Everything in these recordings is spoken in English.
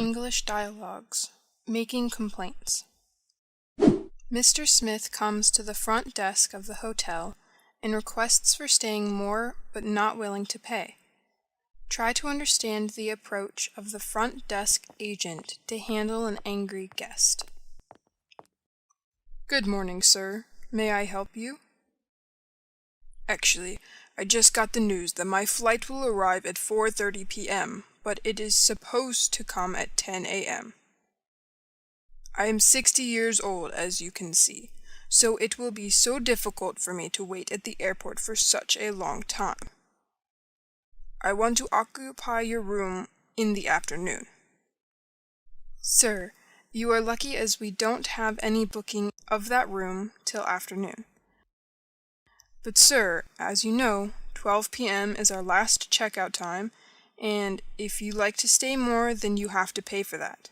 English dialogues. Making complaints. Mr. Smith comes to the front desk of the hotel and requests for staying more but not willing to pay. Try to understand the approach of the front desk agent to handle an angry guest. Good morning, sir. May I help you? Actually, I just got the news that my flight will arrive at 4:30 p.m., but it is supposed to come at 10 a.m. I am 60 years old, as you can see, so it will be so difficult for me to wait at the airport for such a long time. I want to occupy your room in the afternoon. Sir, you are lucky as we don't have any booking of that room till afternoon. But sir, as you know, 12 p.m. is our last checkout time, and if you like to stay more, then you have to pay for that.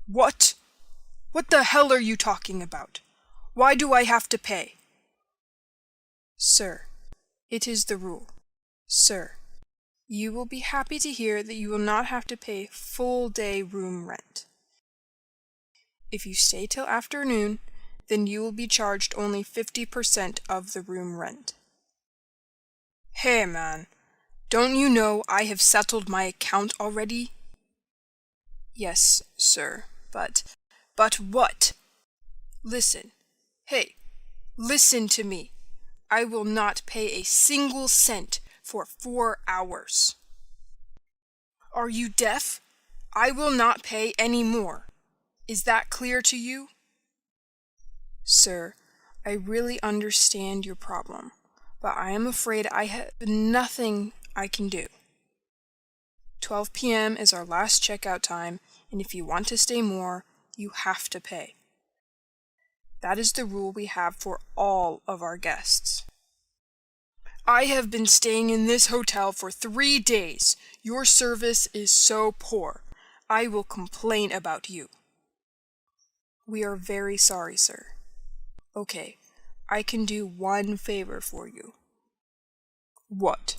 What? What the hell are you talking about? Why do I have to pay? Sir, it is the rule. Sir, you will be happy to hear that you will not have to pay full-day room rent. If you stay till afternoon, then you will be charged only 50% of the room rent. Hey, man, don't you know I have settled my account already? Yes, sir, but what? Listen. Hey, listen to me. I will not pay a single cent for 4 hours. Are you deaf? I will not pay any more. Is that clear to you? Sir, I really understand your problem, but I am afraid I have nothing I can do. 12 p.m. is our last checkout time, and if you want to stay more, you have to pay. That is the rule we have for all of our guests. I have been staying in this hotel for 3 days. Your service is so poor. I will complain about you. We are very sorry, sir. Okay, I can do one favor for you. What?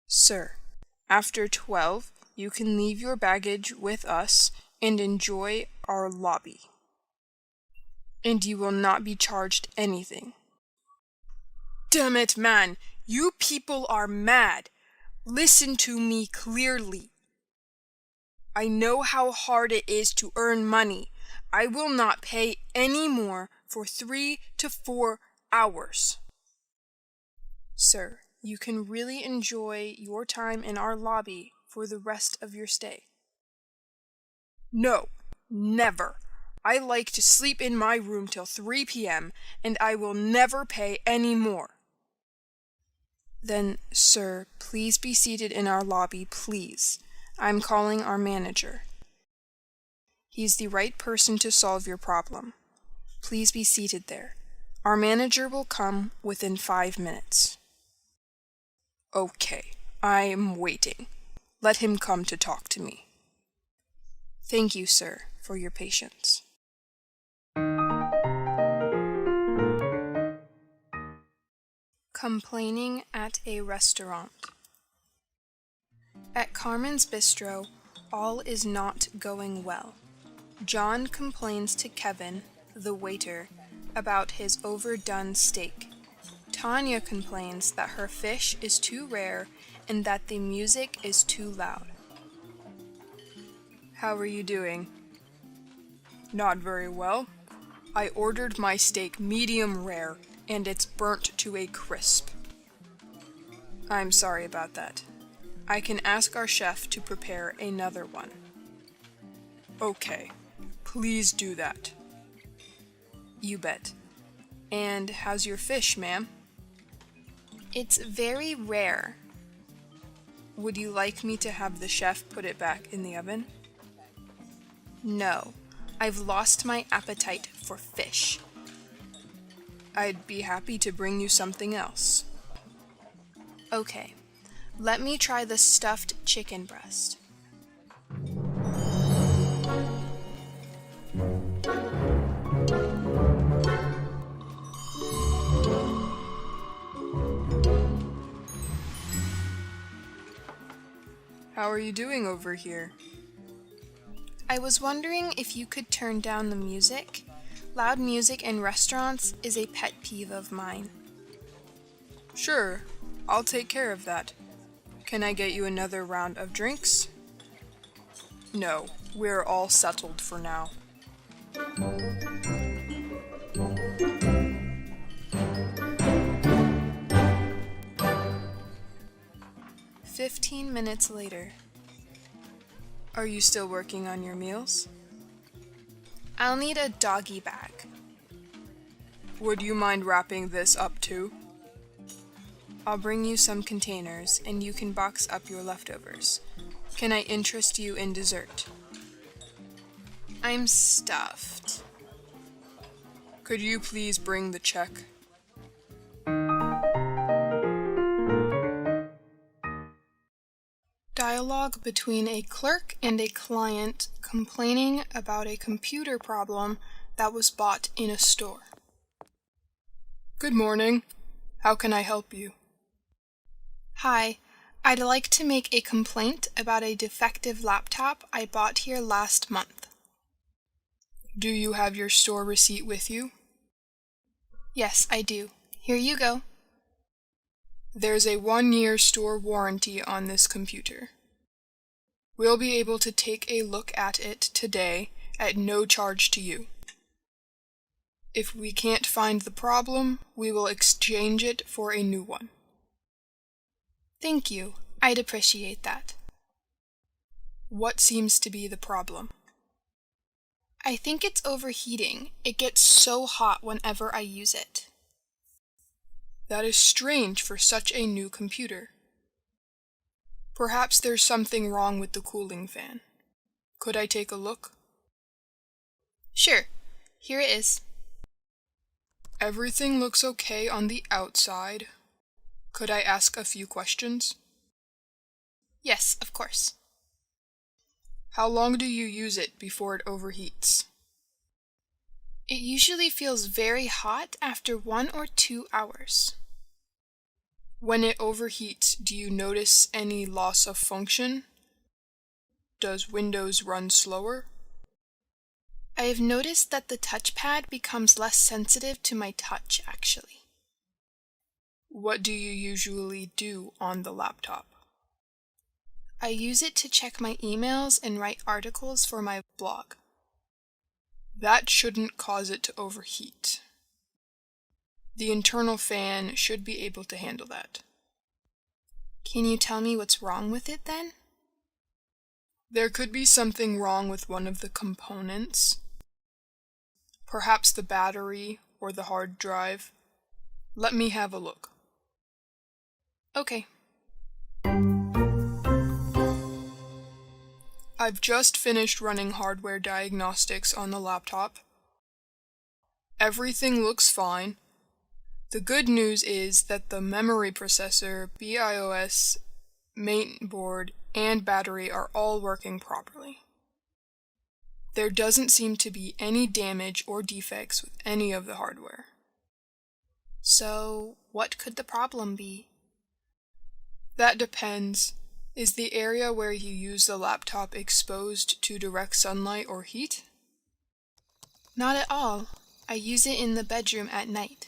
Sir, after 12, you can leave your baggage with us and enjoy our lobby. And you will not be charged anything. Damn it, man! You people are mad! Listen to me clearly. I know how hard it is to earn money. I will not pay any more for 3 to 4 hours. Sir, you can really enjoy your time in our lobby for the rest of your stay. No, never. I like to sleep in my room till 3 p.m., and I will never pay any more. Then, sir, please be seated in our lobby, please. I'm calling our manager. He's the right person to solve your problem. Please be seated there. Our manager will come within 5 minutes. Okay, I am waiting. Let him come to talk to me. Thank you, sir, for your patience. Complaining at a restaurant. At Carmen's Bistro, all is not going well. John complains to Kevin, the waiter, about his overdone steak. Tanya complains that her fish is too rare and that the music is too loud. How are you doing? Not very well. I ordered my steak medium rare, and it's burnt to a crisp. I'm sorry about that. I can ask our chef to prepare another one. Okay, please do that. You bet. And how's your fish, ma'am? It's very rare. Would you like me to have the chef put it back in the oven? No, I've lost my appetite for fish. I'd be happy to bring you something else. Okay, let me try the stuffed chicken breast. How are you doing over here? I was wondering if you could turn down the music. Loud music in restaurants is a pet peeve of mine. Sure, I'll take care of that. Can I get you another round of drinks? No, we're all settled for now. 15 minutes later. Are you still working on your meals? I'll need a doggy bag. Would you mind wrapping this up too? I'll bring you some containers and you can box up your leftovers. Can I interest you in dessert? I'm stuffed. Could you please bring the check? Dialogue between a clerk and a client complaining about a computer problem that was bought in a store. Good morning. How can I help you? Hi, I'd like to make a complaint about a defective laptop I bought here last month. Do you have your store receipt with you? Yes, I do. Here you go. There's a 1-year store warranty on this computer. We'll be able to take a look at it today at no charge to you. If we can't find the problem, we will exchange it for a new one. Thank you. I'd appreciate that. What seems to be the problem? I think it's overheating. It gets so hot whenever I use it. That is strange for such a new computer. Perhaps there's something wrong with the cooling fan. Could I take a look? Sure. Here it is. Everything looks okay on the outside. Could I ask a few questions? Yes, of course. How long do you use it before it overheats? It usually feels very hot after 1 or 2 hours. When it overheats, do you notice any loss of function? Does Windows run slower? I have noticed that the touchpad becomes less sensitive to my touch, actually. What do you usually do on the laptop? I use it to check my emails and write articles for my blog. That shouldn't cause it to overheat. The internal fan should be able to handle that. Can you tell me what's wrong with it then? There could be something wrong with one of the components. Perhaps the battery or the hard drive. Let me have a look. Okay. I've just finished running hardware diagnostics on the laptop. Everything looks fine. The good news is that the memory processor, BIOS, main board, and battery are all working properly. There doesn't seem to be any damage or defects with any of the hardware. So, what could the problem be? That depends. Is the area where you use the laptop exposed to direct sunlight or heat? Not at all. I use it in the bedroom at night.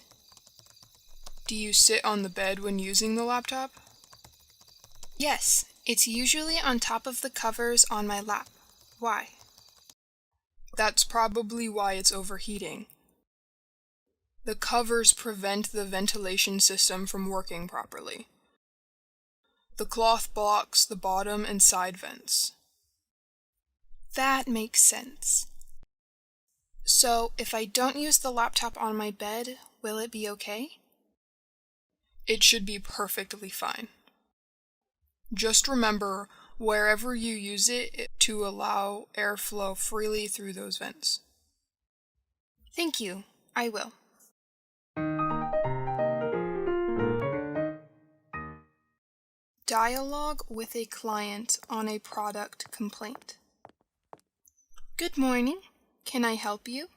Do you sit on the bed when using the laptop? Yes, it's usually on top of the covers on my lap. Why? That's probably why it's overheating. The covers prevent the ventilation system from working properly. The cloth blocks the bottom and side vents. That makes sense. So, if I don't use the laptop on my bed, will it be okay? It should be perfectly fine. Just remember, wherever you use it, to allow airflow freely through those vents. Thank you. I will. Dialogue with a client on a product complaint. Good morning. Can I help you?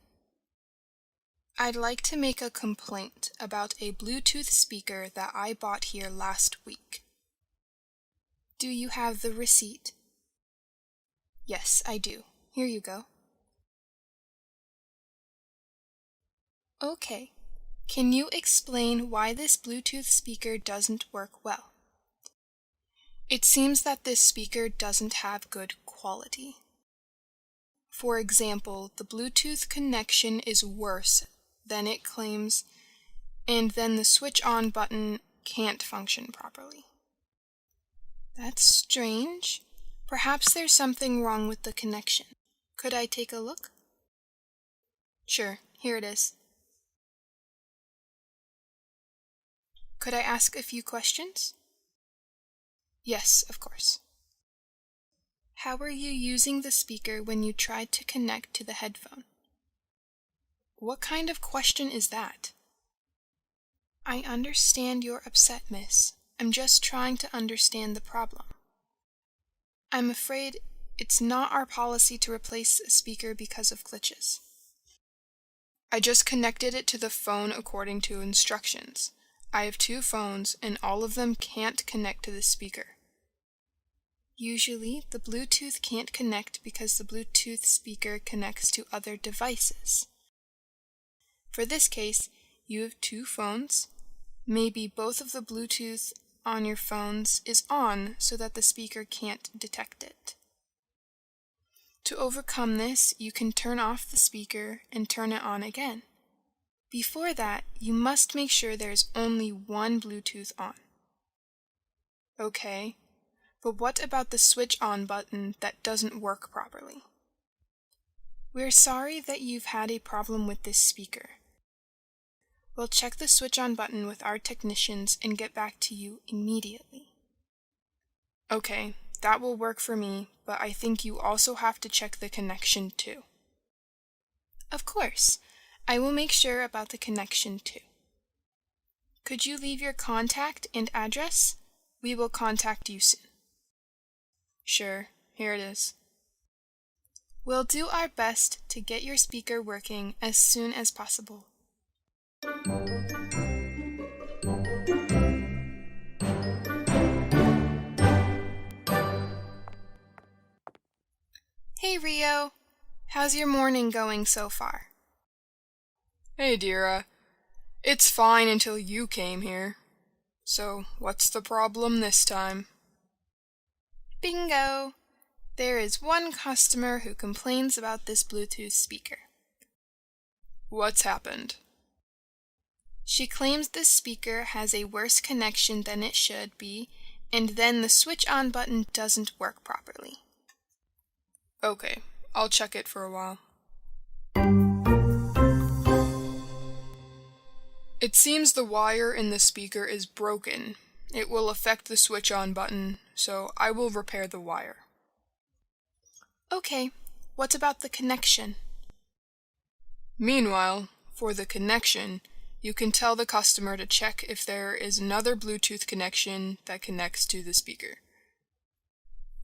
I'd like to make a complaint about a Bluetooth speaker that I bought here last week. Do you have the receipt? Yes, I do. Here you go. Okay. Can you explain why this Bluetooth speaker doesn't work well? It seems that this speaker doesn't have good quality. For example, the Bluetooth connection is worse than it claims, and then the switch on button can't function properly. That's strange. Perhaps there's something wrong with the connection. Could I take a look? Sure, here it is. Could I ask a few questions? Yes, of course. How were you using the speaker when you tried to connect to the headphone? What kind of question is that? I understand you're upset, miss. I'm just trying to understand the problem. I'm afraid it's not our policy to replace a speaker because of glitches. I just connected it to the phone according to instructions. I have 2 phones and all of them can't connect to the speaker. Usually, the Bluetooth can't connect because the Bluetooth speaker connects to other devices. For this case, you have 2 phones. Maybe both of the Bluetooth on your phones is on so that the speaker can't detect it. To overcome this, you can turn off the speaker and turn it on again. Before that, you must make sure there's only one Bluetooth on. Okay, but what about the switch on button that doesn't work properly? We're sorry that you've had a problem with this speaker. We'll check the switch on button with our technicians and get back to you immediately. Okay, that will work for me, but I think you also have to check the connection too. Of course, I will make sure about the connection too. Could you leave your contact and address? We will contact you soon. Sure, here it is. We'll do our best to get your speaker working as soon as possible. Hey Rio, how's your morning going so far? Hey, Dira. It's fine until you came here. So, what's the problem this time? Bingo! There is one customer who complains about this Bluetooth speaker. What's happened? She claims this speaker has a worse connection than it should be, and then the switch on button doesn't work properly. Okay, I'll check it for a while. It seems the wire in the speaker is broken. It will affect the switch on button, so I will repair the wire. Okay, what about the connection? Meanwhile, for the connection, you can tell the customer to check if there is another Bluetooth connection that connects to the speaker.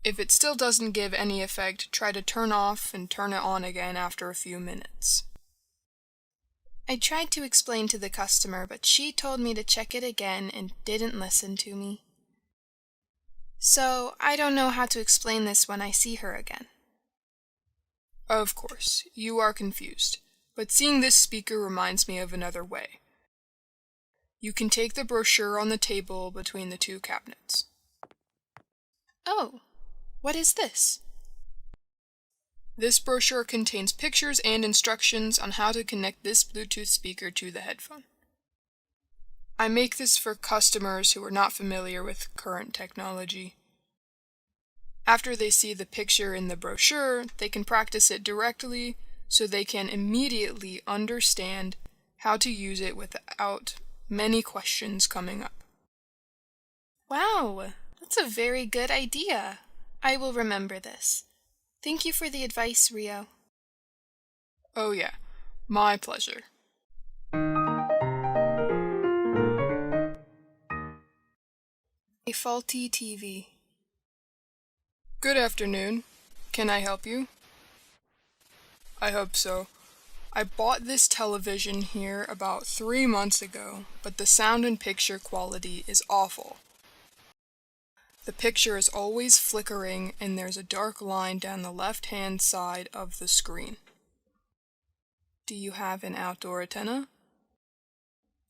If it still doesn't give any effect, try to turn off and turn it on again after a few minutes. I tried to explain to the customer, but she told me to check it again and didn't listen to me. So, I don't know how to explain this when I see her again. Of course, you are confused, but seeing this speaker reminds me of another way. You can take the brochure on the table between the 2 cabinets. Oh, what is this? This brochure contains pictures and instructions on how to connect this Bluetooth speaker to the headphone. I make this for customers who are not familiar with current technology. After they see the picture in the brochure, they can practice it directly so they can immediately understand how to use it without many questions coming up. Wow, that's a very good idea. I will remember this. Thank you for the advice, Rio. Oh yeah, my pleasure. A faulty TV. Good afternoon. Can I help you? I hope so. I bought this television here about 3 months ago, but the sound and picture quality is awful. The picture is always flickering and there's a dark line down the left-hand side of the screen. Do you have an outdoor antenna?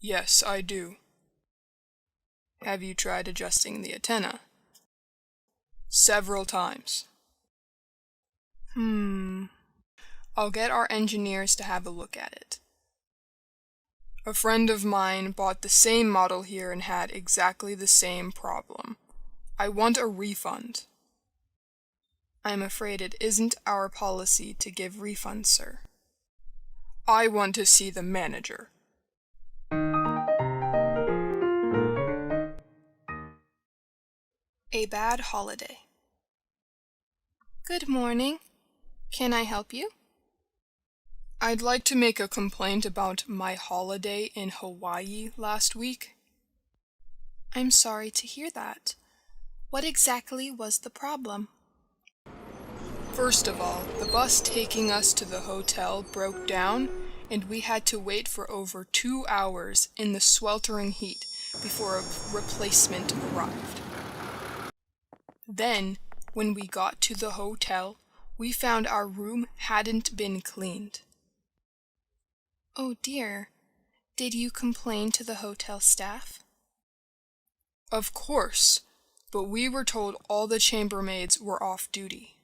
Yes, I do. Have you tried adjusting the antenna? Several times. I'll get our engineers to have a look at it. A friend of mine bought the same model here and had exactly the same problem. I want a refund. I'm afraid it isn't our policy to give refunds, sir. I want to see the manager. A bad holiday. Good morning. Can I help you? I'd like to make a complaint about my holiday in Hawaii last week. I'm sorry to hear that. What exactly was the problem? First of all, the bus taking us to the hotel broke down, and we had to wait for over 2 hours in the sweltering heat before a replacement arrived. Then, when we got to the hotel, we found our room hadn't been cleaned. Oh dear. Did you complain to the hotel staff? Of course, but we were told all the chambermaids were off duty.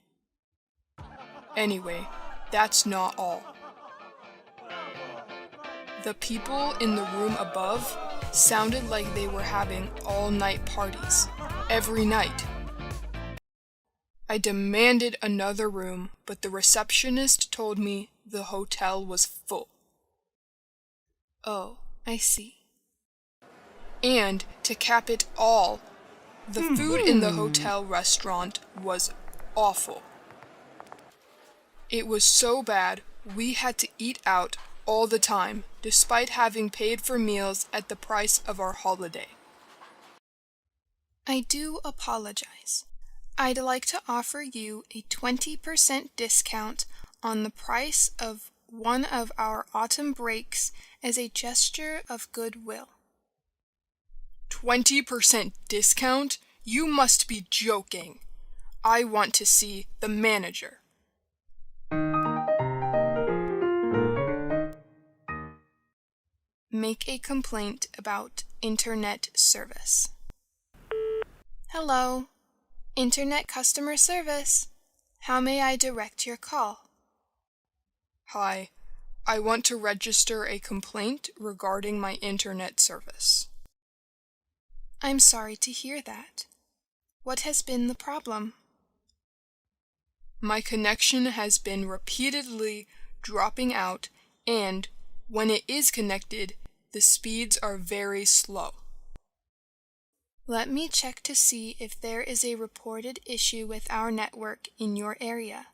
Anyway, that's not all. The people in the room above sounded like they were having all-night parties, every night. I demanded another room, but the receptionist told me the hotel was full. Oh, I see. And to cap it all, the food in the hotel restaurant was awful. It was so bad, we had to eat out all the time, despite having paid for meals at the price of our holiday. I do apologize. I'd like to offer you a 20% discount on the price of one of our autumn breaks as a gesture of goodwill. 20% discount? You must be joking. I want to see the manager. Make a complaint about internet service. Hello, Internet Customer Service. How may I direct your call? Hi, I want to register a complaint regarding my internet service. I'm sorry to hear that. What has been the problem? My connection has been repeatedly dropping out, and when it is connected, the speeds are very slow. Let me check to see if there is a reported issue with our network in your area.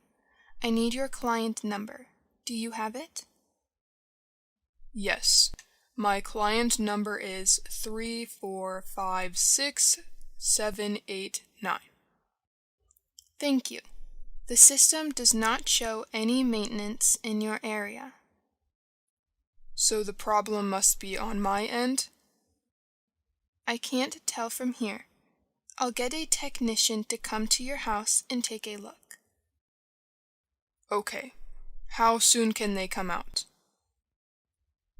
I need your client number. Do you have it? Yes. My client number is 3456789. Thank you. The system does not show any maintenance in your area. So the problem must be on my end? I can't tell from here. I'll get a technician to come to your house and take a look. Okay. How soon can they come out?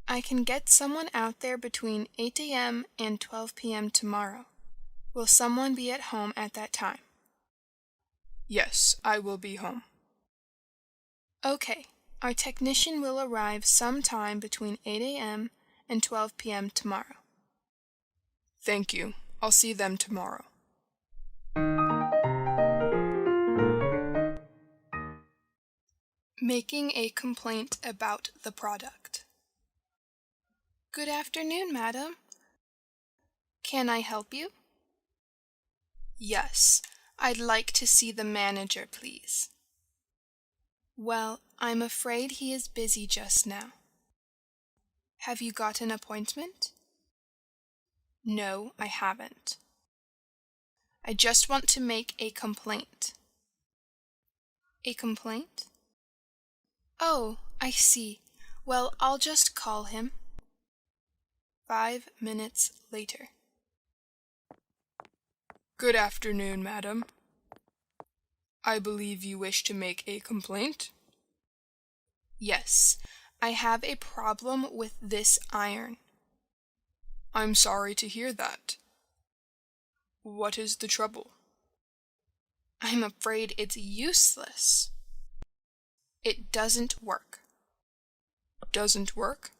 I can get someone out there between 8 a.m. and 12 p.m. tomorrow. Will someone be at home at that time? Yes, I will be home. Okay. Our technician will arrive sometime between 8 a.m. and 12 p.m. tomorrow. Thank you. I'll see them tomorrow. Making a complaint about the product. Good afternoon, madam. Can I help you? Yes, I'd like to see the manager, please. Well, I'm afraid he is busy just now. Have you got an appointment? No, I haven't. I just want to make a complaint. A complaint? Oh, I see. Well, I'll just call him. 5 minutes later. Good afternoon, madam. I believe you wish to make a complaint? Yes, I have a problem with this iron. I'm sorry to hear that. What is the trouble? I'm afraid it's useless. It doesn't work. Doesn't work?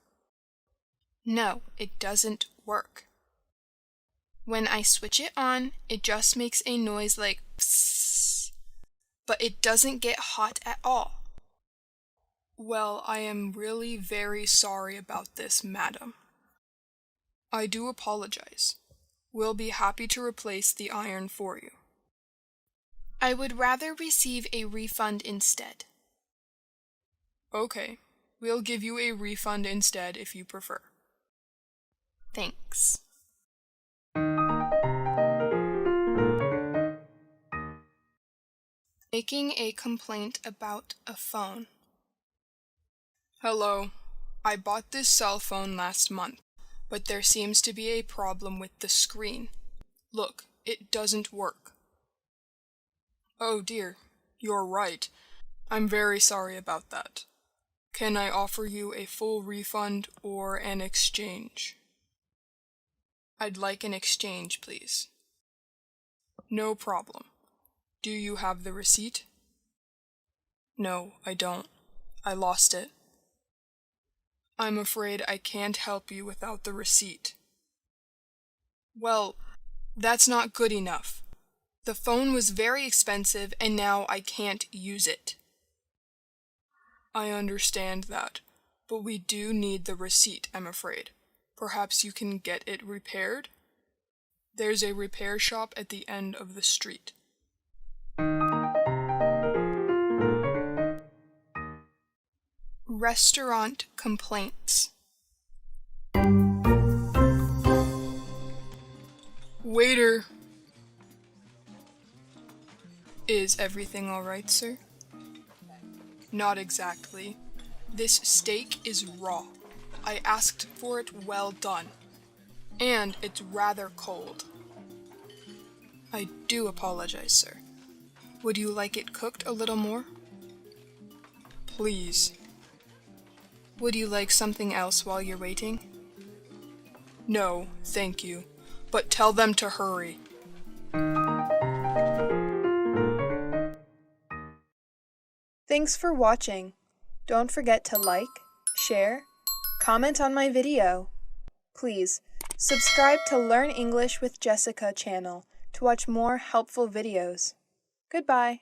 No, it doesn't work. When I switch it on, it just makes a noise like psss, but it doesn't get hot at all. Well, I am really very sorry about this, madam. I do apologize. We'll be happy to replace the iron for you. I would rather receive a refund instead. Okay, we'll give you a refund instead if you prefer. Thanks. Making a complaint about a phone. Hello, I bought this cell phone last month, but there seems to be a problem with the screen. Look, it doesn't work. Oh dear, you're right. I'm very sorry about that. Can I offer you a full refund or an exchange? I'd like an exchange, please. No problem. Do you have the receipt? No, I don't. I lost it. I'm afraid I can't help you without the receipt. Well, that's not good enough. The phone was very expensive and now I can't use it. I understand that, but we do need the receipt, I'm afraid. Perhaps you can get it repaired? There's a repair shop at the end of the street. Restaurant complaints. Waiter! Is everything all right, sir? Not exactly. This steak is raw. I asked for it well done. And it's rather cold. I do apologize, sir. Would you like it cooked a little more? Please. Would you like something else while you're waiting? No, thank you. But tell them to hurry. Thanks for watching. Don't forget to like, share, comment on my video. Please, subscribe to Learn English with Jessica channel to watch more helpful videos. Goodbye.